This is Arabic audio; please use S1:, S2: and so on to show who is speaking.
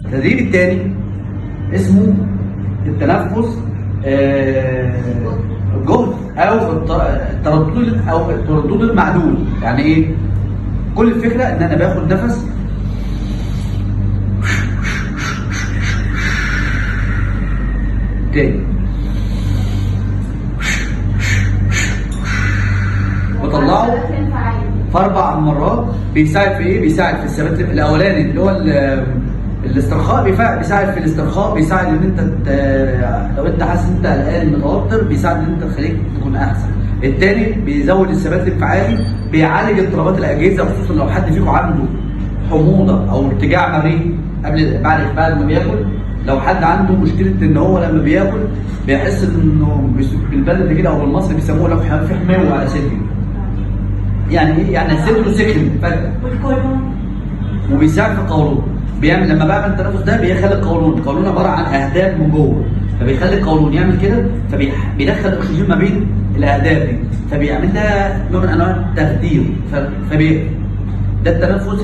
S1: التدريب الثاني اسمه التنفس الجهد او التردد المعدول. يعني ايه؟ كل الفكره ان انا باخد نفس تاني بطلعه في 4 مرات. بيساعد في ايه؟ بيساعد في الثبات الاولاني اللي هو الاسترخاء، بيساعد في الاسترخاء، بيساعد ان انت لو انت حاسس ان انت قلقان متوتر بيساعد ان انت تخليك تكون احسن. الثاني بيزود الثبات الانفعالي، بيعالج اضطرابات الاجهزه، خصوصا لو حد فيكم عنده حموضه او ارتجاع مريء بعد ما بياكل. لو حد عنده مشكله ان هو لما بياكل بيحس انه بالبلد كده او بالمصري بيسموه لو في حماوه على صدره. يعني ايه؟ يعني صدره سخن فجاه. وبيساعد في القولون. بيعمل لما بعمل التنفس ده بيخلي القولون عباره عن اهداب من جوه، فبيخلي القولون يعمل كده، فبيدخل الاكسجين ما بين الاهداب دي، فبيعمل لها نوع من انواع التخدير. ده التنفس